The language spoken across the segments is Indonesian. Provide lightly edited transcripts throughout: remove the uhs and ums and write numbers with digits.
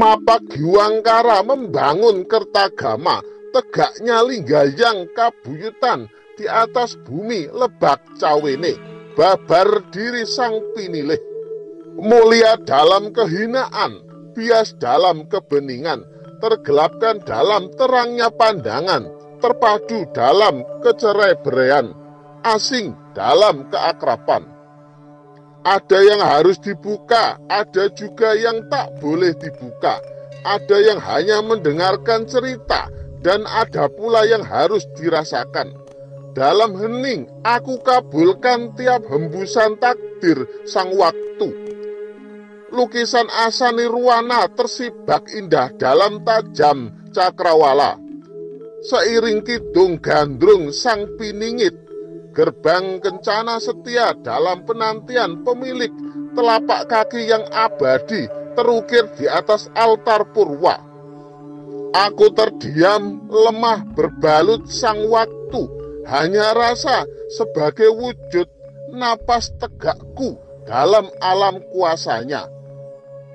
Mapak Giwangkara membangun Kertagama, tegaknya Linggayang kabuyutan di atas bumi Lebak Cawene, babar diri sang pinilih. Mulia dalam kehinaan, bias dalam kebeningan, tergelapkan dalam terangnya pandangan, terpadu dalam kecerai-beraian, asing dalam keakraban. Ada yang harus dibuka, ada juga yang tak boleh dibuka. Ada yang hanya mendengarkan cerita, dan ada pula yang harus dirasakan. Dalam hening, aku kabulkan tiap hembusan takdir sang waktu. Lukisan asa nirwana tersibak indah dalam tajam cakrawala. Seiring kidung gandrung sang piningit, gerbang kencana setia dalam penantian pemilik telapak kaki yang abadi terukir di atas altar purwa. Aku terdiam lemah berbalut sang waktu, hanya rasa sebagai wujud napas tegakku dalam alam kuasanya.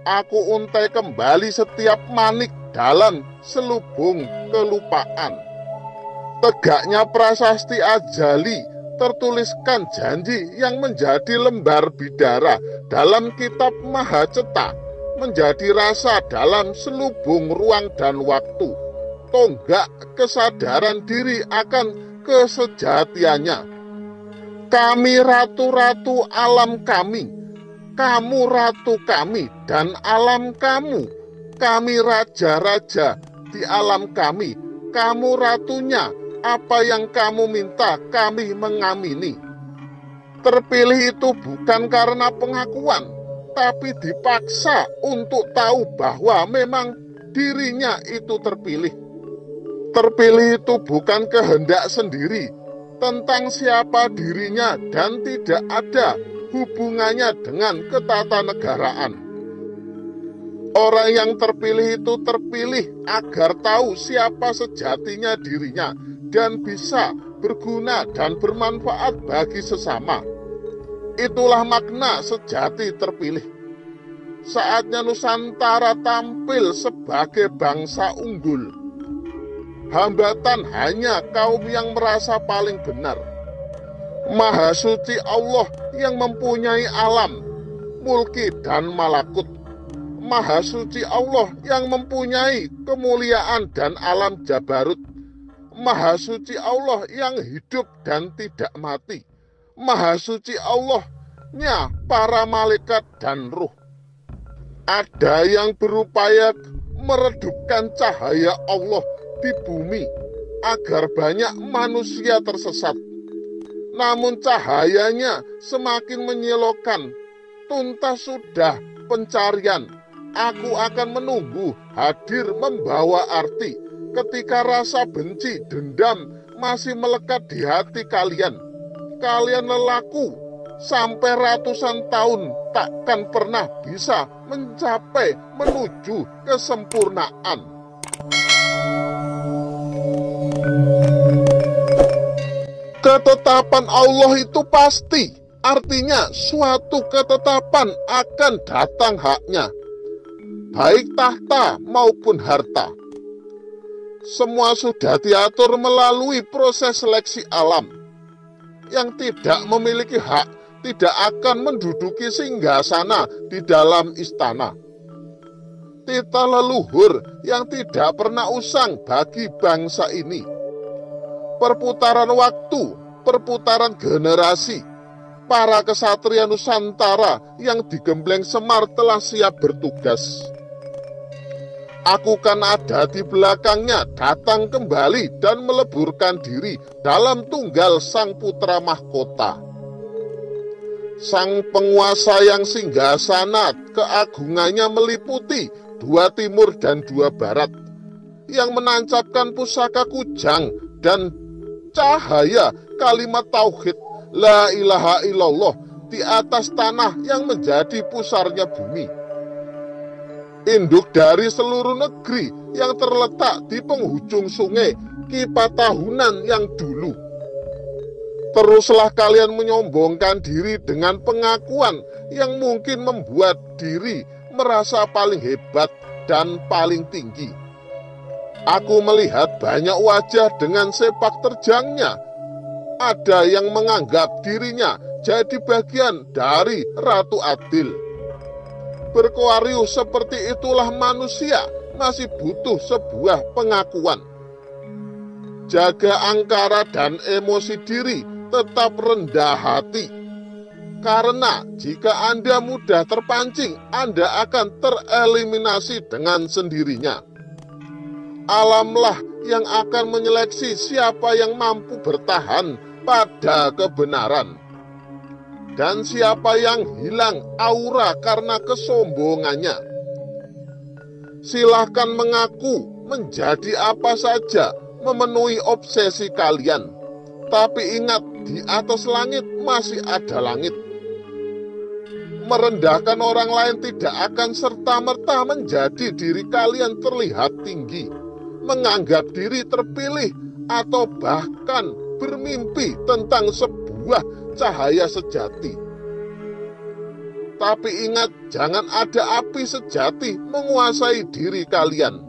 Aku untai kembali setiap manik dalam selubung kelupaan. Tegaknya prasasti ajali, tertuliskan janji yang menjadi lembar bidara dalam kitab Mahaceta, menjadi rasa dalam selubung ruang dan waktu, tonggak kesadaran diri akan kesejatiannya. Kami ratu-ratu alam kami, kamu ratu kami dan alam kamu, kami raja-raja di alam kami, kamu ratunya. Apa yang kamu minta kami mengamini. Terpilih itu bukan karena pengakuan, tapi dipaksa untuk tahu bahwa memang dirinya itu terpilih. Terpilih itu bukan kehendak sendiri tentang siapa dirinya dan tidak ada hubungannya dengan ketatanegaraan. Orang yang terpilih itu terpilih agar tahu siapa sejatinya dirinya dan bisa berguna dan bermanfaat bagi sesama. Itulah makna sejati terpilih. Saatnya Nusantara tampil sebagai bangsa unggul. Hambatan hanya kaum yang merasa paling benar. Maha suci Allah yang mempunyai alam, mulki dan malakut. Maha suci Allah yang mempunyai kemuliaan dan alam jabarut. Maha suci Allah yang hidup dan tidak mati. Maha suci Allahnya para malaikat dan ruh. Ada yang berupaya meredupkan cahaya Allah di bumi agar banyak manusia tersesat. Namun cahayanya semakin menyilaukan. Tuntas sudah pencarian. Aku akan menunggu hadir membawa arti. Ketika rasa benci, dendam masih melekat di hati kalian. Kalian lelaku sampai ratusan tahun takkan pernah bisa mencapai menuju kesempurnaan. Ketetapan Allah itu pasti, artinya suatu ketetapan akan datang haknya, baik tahta maupun harta. Semua sudah diatur melalui proses seleksi alam. Yang tidak memiliki hak tidak akan menduduki singgasana di dalam istana. Tita leluhur yang tidak pernah usang bagi bangsa ini. Perputaran waktu, perputaran generasi, para kesatria Nusantara yang digembleng Semar telah siap bertugas. Aku kan ada di belakangnya, datang kembali dan meleburkan diri dalam tunggal sang putra mahkota. Sang penguasa yang singgasana keagungannya meliputi 2 timur dan 2 barat, yang menancapkan pusaka kujang dan cahaya kalimat tauhid la ilaha illallah di atas tanah yang menjadi pusarnya bumi. Induk dari seluruh negeri yang terletak di penghujung sungai Kipatahunan yang dulu. Teruslah kalian menyombongkan diri dengan pengakuan yang mungkin membuat diri merasa paling hebat dan paling tinggi. Aku melihat banyak wajah dengan sepak terjangnya. Ada yang menganggap dirinya jadi bagian dari Ratu Adil. Berkoarius seperti itulah manusia masih butuh sebuah pengakuan. Jaga angkara dan emosi diri, tetap rendah hati. Karena jika Anda mudah terpancing, Anda akan tereliminasi dengan sendirinya. Alamlah yang akan menyeleksi siapa yang mampu bertahan pada kebenaran, dan siapa yang hilang aura karena kesombongannya. Silahkan mengaku menjadi apa saja, memenuhi obsesi kalian. Tapi ingat, di atas langit masih ada langit. Merendahkan orang lain tidak akan serta-merta menjadi diri kalian terlihat tinggi, menganggap diri terpilih, atau bahkan bermimpi tentang sebuah cahaya sejati. Tapi ingat, jangan ada api sejati menguasai diri kalian.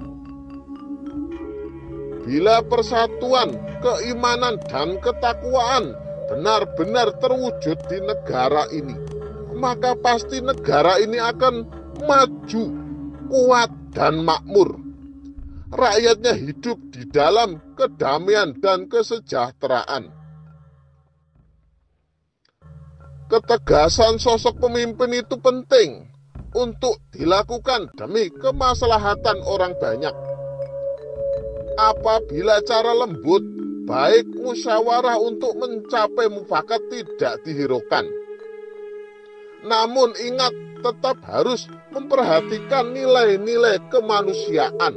Bila persatuan, keimanan, dan ketakwaan benar-benar terwujud di negara ini, maka pasti negara ini akan maju, kuat, dan makmur. Rakyatnya hidup di dalam kedamaian dan kesejahteraan. Ketegasan sosok pemimpin itu penting untuk dilakukan demi kemaslahatan orang banyak. Apabila cara lembut, baik musyawarah untuk mencapai mufakat tidak dihiraukan. Namun ingat, tetap harus memperhatikan nilai-nilai kemanusiaan.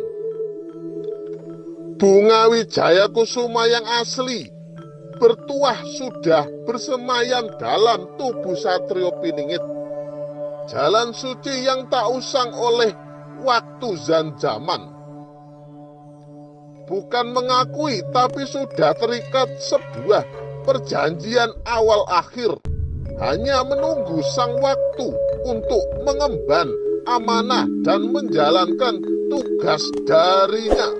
Bunga Wijaya Kusuma yang asli bertuah sudah bersemayam dalam tubuh Satrio Piningit. Jalan suci yang tak usang oleh waktu dan zaman. Bukan mengakui, tapi sudah terikat sebuah perjanjian awal akhir. Hanya menunggu sang waktu untuk mengemban amanah dan menjalankan tugas darinya.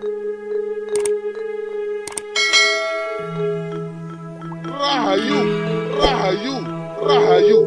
Rahayu, Rahayu, Rahayu.